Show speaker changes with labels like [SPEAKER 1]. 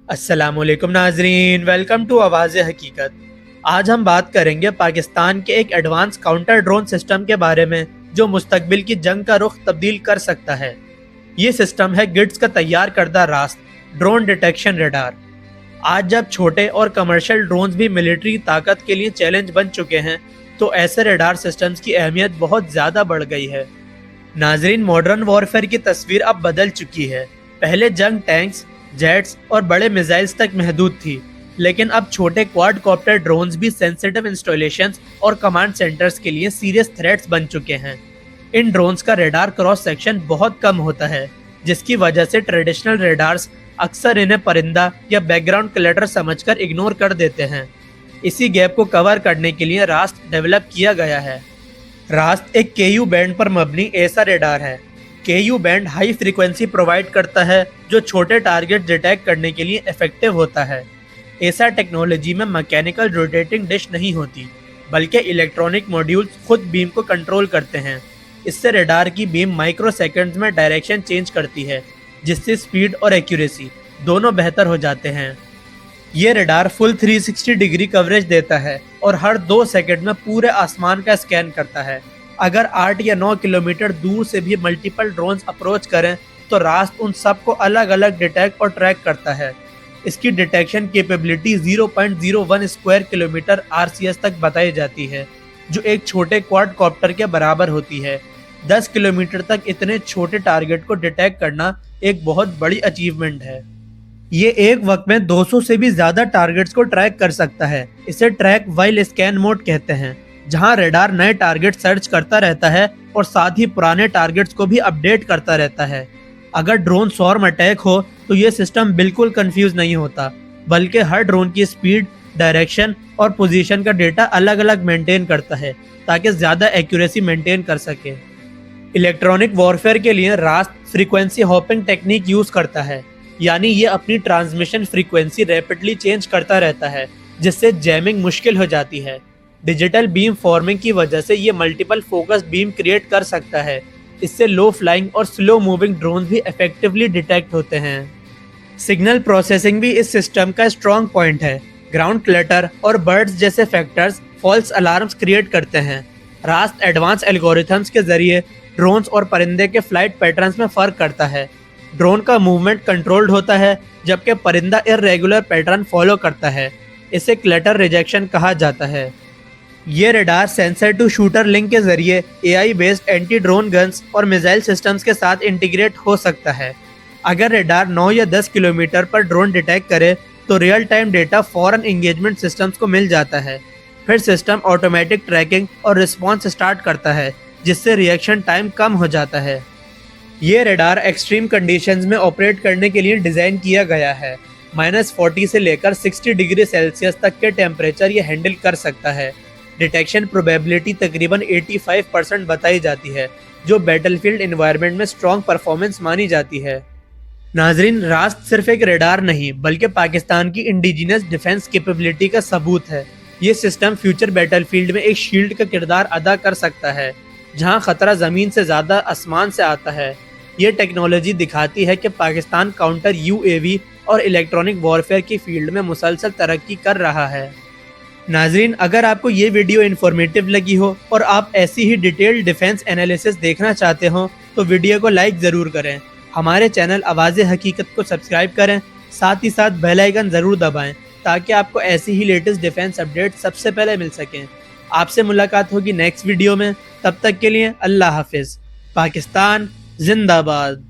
[SPEAKER 1] अस्सलाम वालेकुम नाजरीन, वेलकम टू आवाज़ हकीकत। आज हम बात करेंगे पाकिस्तान के एक एडवांस काउंटर ड्रोन सिस्टम के बारे में जो मुस्तकबिल की जंग का रुख तब्दील कर सकता है। ये सिस्टम है गिट्स का तैयार करदा रास्त ड्रोन डिटेक्शन रेडार। आज जब छोटे और कमर्शियल ड्रोन्स भी मिलिट्री ताकत के लिए चैलेंज बन चुके हैं, तो ऐसे रेडार सिस्टम्स की अहमियत बहुत ज़्यादा बढ़ गई है। नाजरीन, मॉडर्न वॉरफेयर की तस्वीर अब बदल चुकी है। पहले जंग टैंक्स, जेट्स और बड़े मिसाइल्स तक महदूद थी, लेकिन अब छोटे क्वाडकॉप्टर ड्रोन्स भी सेंसिटिव इंस्टॉलेशंस और कमांड सेंटर्स के लिए सीरियस थ्रेट्स बन चुके हैं। इन ड्रोन्स का रेडार क्रॉस सेक्शन बहुत कम होता है, जिसकी वजह से ट्रेडिशनल रेडार्स अक्सर इन्हें परिंदा या बैकग्राउंड क्लटर समझकर इग्नोर कर देते हैं। इसी गैप को कवर करने के लिए रास्ट डेवलप किया गया है। रास्ट एक केयू बैंड पर मबनी ऐसा रेडार है। केयू बैंड हाई फ्रीक्वेंसी प्रोवाइड करता है जो छोटे टारगेट डिटेक्ट करने के लिए इफेक्टिव होता है। ऐसा टेक्नोलॉजी में मैकेनिकल रोटेटिंग डिश नहीं होती, बल्कि इलेक्ट्रॉनिक मॉड्यूल्स खुद बीम को कंट्रोल करते हैं। इससे रेडार की बीम माइक्रो सेकेंड्स में डायरेक्शन चेंज करती है, जिससे स्पीड और एक्यूरेसी दोनों बेहतर हो जाते हैं। ये रेडार फुल 360 डिग्री कवरेज देता है और हर 2 सेकंड में पूरे आसमान का स्कैन करता है। अगर 8 या 9 किलोमीटर दूर से भी मल्टीपल ड्रोन्स अप्रोच करें तो रास्त उन सबको अलग अलग डिटेक्ट और ट्रैक करता है। इसकी detection capability 0.01 square kilometre RCS तक बताई जाती है, जो एक छोटे क्वाडकॉप्टर के बराबर होती है। 10 किलोमीटर तक इतने छोटे टारगेट को डिटेक्ट करना एक बहुत बड़ी अचीवमेंट है। ये एक वक्त में 200 से भी ज़्यादा टारगेट्स को ट्रैक कर सकता है। इसे ट्रैक वाइल स्कैन मोड कहते हैं, जहां रेडार नए टारगेट सर्च करता रहता है और साथ ही पुराने टारगेट्स को भी अपडेट करता रहता है। अगर ड्रोन स्वार्म अटैक हो तो ये सिस्टम बिल्कुल कंफ्यूज नहीं होता, बल्कि हर ड्रोन की स्पीड, डायरेक्शन और पोजीशन का डेटा अलग अलग मेंटेन करता है ताकि ज़्यादा एक्यूरेसी मेंटेन कर सके। इलेक्ट्रॉनिक वॉरफेयर के लिए Rust frequency hopping technique use करता है, यानी ये अपनी ट्रांसमिशन फ्रीक्वेंसी रैपिडली चेंज करता रहता है, जिससे जैमिंग मुश्किल हो जाती है। डिजिटल बीम फॉर्मिंग की वजह से ये मल्टीपल फोकस बीम क्रिएट कर सकता है। इससे लो फ्लाइंग और स्लो मूविंग ड्रोन भी इफेक्टिवली डिटेक्ट होते हैं। सिग्नल प्रोसेसिंग भी इस सिस्टम का स्ट्रॉन्ग पॉइंट है। ग्राउंड क्लटर और बर्ड्स जैसे फैक्टर्स फॉल्स अलार्म्स क्रिएट करते हैं। रास्ट एडवांस एल्गोरिथम्स के जरिए ड्रोन्स और परिंदे के फ्लाइट पैटर्न्स में फ़र्क करता है। ड्रोन का मूवमेंट कंट्रोल्ड होता है, जबकि परिंदा इर्रेगुलर पैटर्न फॉलो करता है। इसे क्लटर रिजेक्शन कहा जाता है। ये radar sensor to shooter link के जरिए AI based anti drone guns और मिसाइल सिस्टम्स के साथ इंटीग्रेट हो सकता है। अगर रेडार 9 या 10 किलोमीटर पर ड्रोन डिटेक्ट करे तो रियल टाइम डेटा फॉरन इंगेजमेंट सिस्टम्स को मिल जाता है। फिर सिस्टम ऑटोमेटिक ट्रैकिंग और रिस्पॉन्स स्टार्ट करता है, जिससे रिएक्शन टाइम कम हो जाता है। ये रेडार एक्सट्रीम कंडीशंस में ऑपरेट करने के लिए डिज़ाइन किया गया है। -40 से लेकर 60 डिग्री सेल्सियस तक के टेम्परेचर ये हैंडल कर सकता है। डिटेक्शन प्रोबेबिलिटी तकरीबन 85% बताई जाती है, जो बैटलफील्ड एनवायरनमेंट में स्ट्रॉन्ग परफॉर्मेंस मानी जाती है। नाजरीन, रास्त सिर्फ एक रेडार नहीं, बल्कि पाकिस्तान की इंडिजिनस डिफेंस कैपेबिलिटी का सबूत है। ये सिस्टम फ्यूचर बैटलफील्ड में एक शील्ड का किरदार अदा कर सकता है, जहां खतरा ज़मीन से ज़्यादा आसमान से आता है। ये टेक्नोलॉजी दिखाती है कि पाकिस्तान काउंटर UAV और इलेक्ट्रॉनिक वॉरफेयर की फील्ड में मुसलसल तरक्की कर रहा है। नाजरीन, अगर आपको ये वीडियो इन्फॉर्मेटिव लगी हो और आप ऐसी ही डिटेल्ड डिफेंस एनालिसिस देखना चाहते हो तो वीडियो को लाइक ज़रूर करें। हमारे चैनल आवाज़ हकीकत को सब्सक्राइब करें, साथ ही साथ बेल आइकन ज़रूर दबाएं ताकि आपको ऐसी ही लेटेस्ट डिफेंस अपडेट सबसे पहले मिल सकें। आपसे मुलाकात होगी नेक्स्ट वीडियो में। तब तक के लिए अल्लाह हाफिज़। पाकिस्तान जिंदाबाद।